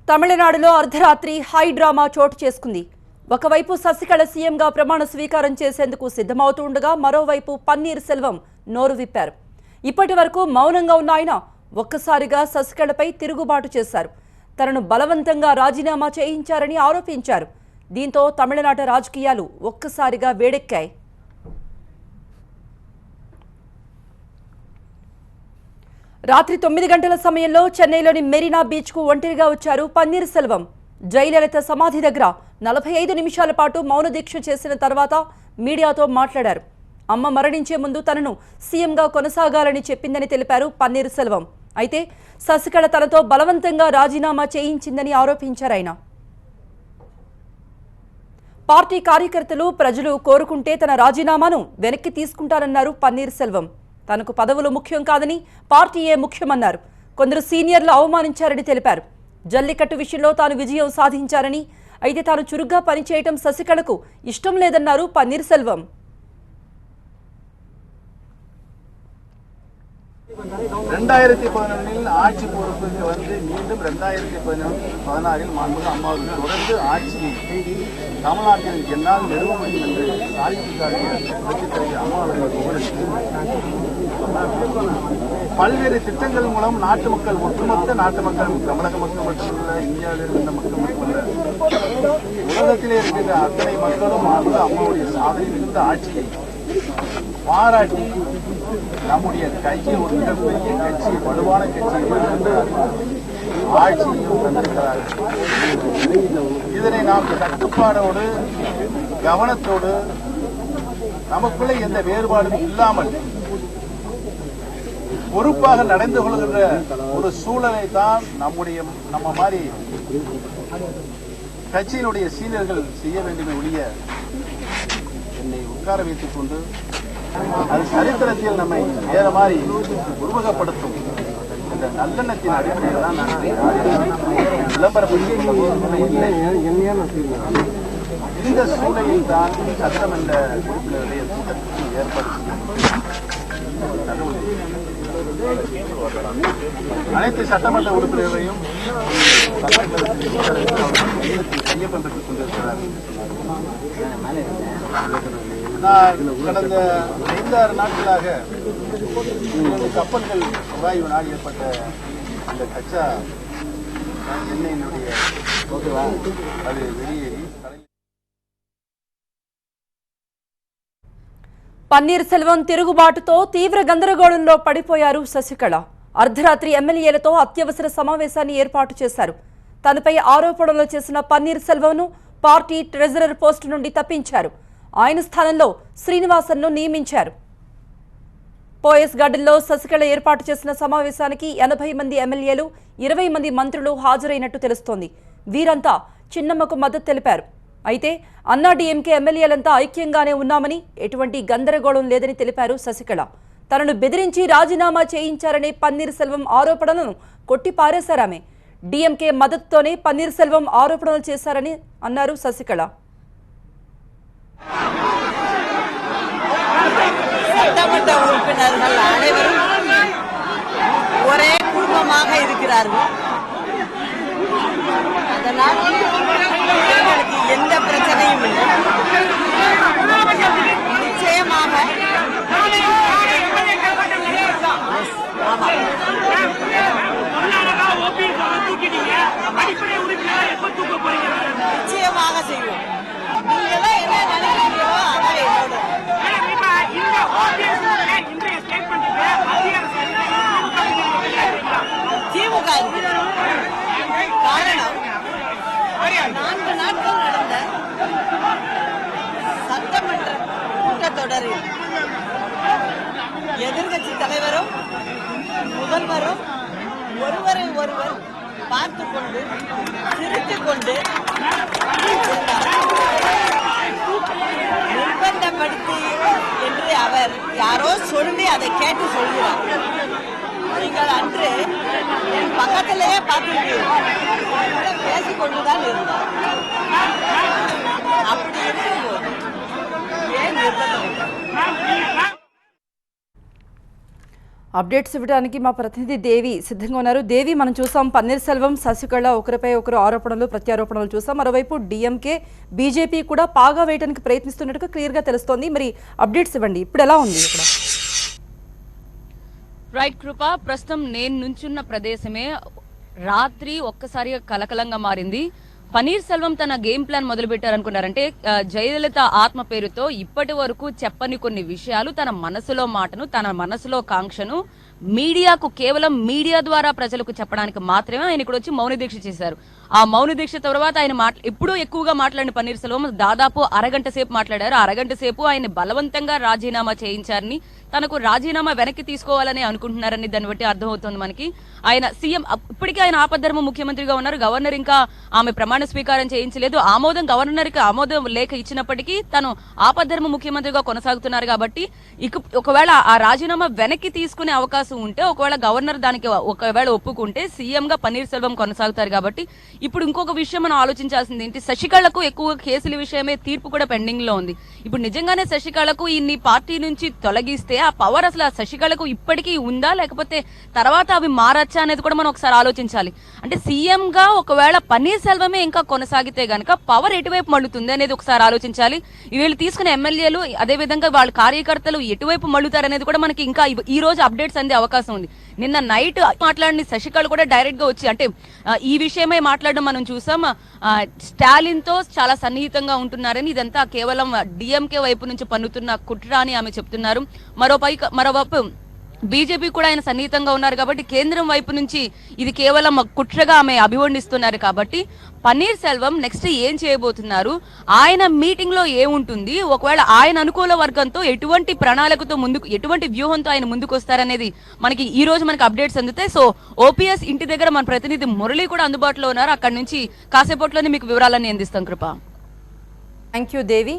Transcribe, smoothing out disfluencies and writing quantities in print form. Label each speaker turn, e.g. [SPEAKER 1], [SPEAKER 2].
[SPEAKER 1] తమిళనాడులో అర్ధరాత్రి high drama చోటు చేసుకుంది. ఒకవైపు శశికళ సీఎంగా ప్రమాణ స్వీకారం చేసేందుకు సిద్ధమవుతుండగా మరోవైపు పన్నీర్ సెల్వం నోరు విప్పారు. ఇప్పటి వరకు మౌనంగా ఉన్న ఆయన ఒక్కసారిగా శశికళపై తిరుగుబాటు చేశారు. తనను బలవంతంగా రాజీనామా చేయించారని ఆరోపించారు. దీంతో తమిళనాడు రాజకీయాలు ఒక్కసారిగా వేడెక్కాయి. రాత్రి 9 గంటల సమయంలో చెన్నైలోని మెరీనా బీచ్కు ఒంటరిగా వచ్చారు పన్నీర్ సెల్వం. జయలలిత సమాధి దగ్గర 45 నిమిషాల పాటు మౌన దీక్ష చేసిన తర్వాత మీడియాతో మాట్లాడారు. అమ్మ మరణించే ముందు తనను సీఎంగా కొనసాగాలని చెప్పిందని తెలిపారు పన్నీర్ సెల్వం. అయితే శశికళ తనతో బలవంతంగా రాజీనామా చేయించిందని ఆరోపించారు ఆయన. పార్టీ కార్యకర్తలు ప్రజలు కోరుకుంటే తన రాజీనామాను వెనక్కి తీసుకుంటారన్నారు పన్నీర్ సెల్వం. తనకు పదవులు ముఖ్యం కాదని పార్టీయే ముఖ్యమన్నారు. కొందరు సీనియర్లు అవమానించారని తెలిపారు. జల్లికట్టు విషయంలో తాను విజయం సాధించారని, అయితే తాను చురుగ్గా పనిచేయటం శశికళకు ఇష్టం లేదన్నారు పన్నీర్ సెల్వం.
[SPEAKER 2] 2011 ஆட்சி பொறுப்புக்கு வந்து மீண்டும் 2016 மாண்புமிகு அம்மாவுக்கு தொடர்ந்து ஆட்சியை தமிழ்நாட்டில் என்னால் நிறுவ முடியும் என்று சாதிப்புக்காக அம்மா அவர்களுக்கு பல்வேறு திட்டங்கள் மூலம் நாட்டு மக்கள் ஒட்டுமொத்த நாட்டு மக்கள் தமிழக மக்கள் மட்டுமல்ல, இந்தியாவில் இருக்கின்ற மக்கள் மட்டுமல்ல, உலகத்திலே இருக்கின்ற அத்தனை மக்களும் மாண்புமிகு அம்மாவுடைய சாதனை மிகுந்த ஆட்சியை பாராட்டி நம்முடைய கட்சி ஒரு மிகப்பெரிய கட்சி, வலுவான கட்சி ஆட்சியையும் தந்திருக்கிறார்கள். இதனை நாம் கட்டுப்பாடோடு கவனத்தோடு நமக்குள்ளே எந்த வேறுபாடும் இல்லாமல் பொறுப்பாக நடந்து கொள்கின்ற ஒரு சூழலை தான் நம்ம மாதிரி கட்சியினுடைய சீனியர்கள் செய்ய வேண்டுமே ஒழிய என்னை உட்கார வைத்துக் கொண்டு அது சரித்திரத்தில் நம்மை வேற மாதிரி உருவகப்படுத்தும் இந்த நல்லெண்ணத்தின் அடிப்படையில் தான் நான் விளம்பரப்படுத்தி இந்த சூழலில் தான் சட்டமன்ற உறுப்பினர்களை கூட்டத்தில் ஏற்படுத்தி அனைத்து சட்டமன்ற உறுப்பினர்களையும் கையொப்பம் பெற்றுக் கொண்டிருக்கிறார்கள். நான் கடந்த 5-6 நாட்களாக 2 கப்பல்கள் உராய்வினால் ஏற்பட்ட அந்த கச்சா எண்ணெயினுடைய அது வெளியேறி
[SPEAKER 1] పన్నీర్ సెల్వం తిరుగుబాటుతో తీవ్ర గందరగోళంలో పడిపోయారు శశికళ. అర్ధరాత్రి ఎమ్మెల్యేలతో అత్యవసర సమావేశాన్ని ఏర్పాటు చేశారు. తనపై ఆరోపణలు చేసిన పన్నీర్ సెల్వంను పార్టీ ట్రెజరర్ పోస్టు నుండి తప్పించారు. ఆయన స్థానంలో శ్రీనివాసన్ను నియమించారు. పోయస్ గార్డెన్లో శశికళ ఏర్పాటు చేసిన సమావేశానికి 80 మంది ఎమ్మెల్యేలు, 20 మంది మంత్రులు హాజరైనట్టు తెలుస్తోంది. వీరంతా చిన్నమ్మకు మద్దతు తెలిపారు. అయితే అన్నాడీఎంకే ఎమ్మెల్యేలంతా ఐక్యంగానే ఉన్నామని, ఎటువంటి గందరగోళం లేదని తెలిపారు శశికళ. తనను బెదిరించి రాజీనామా చేయించారనే పన్నీర్ సెల్వం ఆరోపణలను కొట్టిపారేశారామె. డీఎంకే మద్దతుతోనే పన్నీర్ సెల్వం ఆరోపణలు చేశారని అన్నారు శశికళ.
[SPEAKER 3] சட்டமன்ற உறுப்பினர்கள் அனைவரும் ஒரே குடும்பமாக இருக்கிறார்கள். அதனால் எங்களுக்கு எந்த பிரச்சனையும் இல்லை. நிச்சயமாக நிச்சயமாக செய்வோம். நீங்க என்ன நினைக்கிறீங்களோ அதான் என்னோட திமுக காரணம் 4 நாட்கள் நடந்த சட்டமன்ற கூட்டத்தொடரில் எதிர்கட்சி தலைவரும் முதல்வரும் ஒருவரை ஒருவர் பார்த்து கொண்டு சிரித்துக் கொண்டு நிர்பந்தப்படுத்தி என்று அவர் யாரோ சொல்லி அதை கேட்டு சொல்கிறார். நீங்கள் அன்று என் பக்கத்திலேயே பார்த்துருக்கீர்கள், பேசிக்கொண்டுதான் இருந்தார். அப்படி இருக்கும்போது ஏன் நிர்பந்தம்?
[SPEAKER 1] అప్డేట్స్ ఇవ్వడానికి మా ప్రతినిధి దేవి సిద్ధంగా ఉన్నారు. దేవి, మనం చూసాం పన్నీర్ సెల్వం, శశికళ ఒకరిపై ఒకరు ఆరోపణలు ప్రత్యారోపణలు చూసాం. మరోవైపు డిఎంకే, బీజేపీ కూడా పాగా వేయడానికి ప్రయత్నిస్తున్నట్టుగా క్లియర్గా తెలుస్తోంది. మరి అప్డేట్స్ ఇవ్వండి, ఇప్పుడు ఎలా ఉంది ఇక్కడ?
[SPEAKER 4] రైట్ కృప, ప్రస్తుతం నేను నుంచున్న ప్రదేశమే రాత్రి ఒక్కసారిగా కలకలంగా మారింది. పన్నీర్ సెల్వం తన గేమ్ ప్లాన్ మొదలు పెట్టారనుకున్నారంటే జయలలిత ఆత్మ పేరుతో ఇప్పటి వరకు చెప్పని కొన్ని విషయాలు, తన మనసులో మాటను, తన మనసులో కాంక్షను మీడియాకు, కేవలం మీడియా ద్వారా ప్రజలకు చెప్పడానికి మాత్రమే ఆయన ఇక్కడ వచ్చి మౌన దీక్ష చేశారు. ఆ మౌన దీక్ష తర్వాత ఆయన ఎప్పుడూ ఎక్కువగా మాట్లాడిన పన్నీర్ సెల్వం దాదాపు అరగంట సేపు మాట్లాడారు. అరగంట సేపు ఆయన బలవంతంగా రాజీనామా చేయించారని, తనకు రాజీనామా వెనక్కి తీసుకోవాలని అనుకుంటున్నారని దాన్ని బట్టి అర్థమవుతుంది మనకి. ఆయన సీఎం, ఇప్పటికీ ఆయన ఆపద్ధర్మ ముఖ్యమంత్రిగా ఉన్నారు. గవర్నర్ ఇంకా ఆమె ప్రమాణ స్వీకారం చేయించలేదు. గవర్నర్కి ఆమోదం లేఖ ఇచ్చినప్పటికీ తను ఆపద్ధర్మ ముఖ్యమంత్రిగా కొనసాగుతున్నారు. కాబట్టి ఒకవేళ ఆ రాజీనామా వెనక్కి తీసుకునే అవకాశం ఉంటే, ఒకవేళ గవర్నర్ దానికి ఒకవేళ ఒప్పుకుంటే సీఎం గా పన్నీర్ సెల్వం కొనసాగుతారు. కాబట్టి ఇప్పుడు ఇంకొక విషయం మనం ఆలోచించాల్సింది ఏంటి, శశికళకు ఎక్కువ కేసుల విషయమే తీర్పు కూడా పెండింగ్ లో ఉంది. ఇప్పుడు నిజంగానే శశికళకు ఇన్ని పార్టీ నుంచి తొలగిస్తే ఆ పవర్ అసలు ఆ శశికళకు ఇప్పటికీ ఉందా, లేకపోతే తర్వాత అవి మారచ్చా అనేది కూడా మనం ఒకసారి ఆలోచించాలి. అంటే సీఎం గా ఒకవేళ పన్నీర్ సెల్వమే ఇంకా కొనసాగితే గనక పవర్ ఎటువైపు మళ్ళుతుంది అనేది ఒకసారి ఆలోచించాలి. వీళ్ళు తీసుకునే ఎమ్మెల్యేలు, అదే విధంగా వాళ్ళ కార్యకర్తలు ఎటువైపు మళ్ళుతారు అనేది కూడా మనకి ఇంకా ఈ రోజు అప్డేట్స్ అందే అవకాశం ఉంది. నిన్న నైట్ మాట్లాడిన శశికళ కూడా డైరెక్ట్ గా వచ్చి అంటే ఈ విషయమై మాట్లాడడం మనం చూసాం. స్టాలిన్ తో చాలా సన్నిహితంగా ఉంటున్నారని, ఇదంతా కేవలం డిఎంకే వైపు నుంచి పన్నుతున్న కుట్ర అని ఆమె చెప్తున్నారు. మరోవైపు బీజేపీ కూడా ఆయన సన్నిహితంగా ఉన్నారు కాబట్టి కేంద్రం వైపు నుంచి ఇది కేవలం కుట్రగా ఆమె అభివర్ణిస్తున్నారు. కాబట్టి పన్నీర్ సెల్వం నెక్స్ట్ ఏం చేయబోతున్నారు, ఆయన మీటింగ్ లో ఏముంటుంది, ఒకవేళ ఆయన అనుకూల వర్గంతో ఎటువంటి ప్రణాళికతో ఎటువంటి వ్యూహంతో ఆయన ముందుకు వస్తారనేది మనకి ఈ రోజు మనకి అప్డేట్స్ అందుతాయి. సో ఓపీఎస్ ఇంటి దగ్గర మన ప్రతినిధి మురళి కూడా అందుబాటులో ఉన్నారు. అక్కడి నుంచి కాసేపట్లోనే మీకు వివరాలన్నీ అందిస్తాం. కృప.
[SPEAKER 1] Thank you Devi.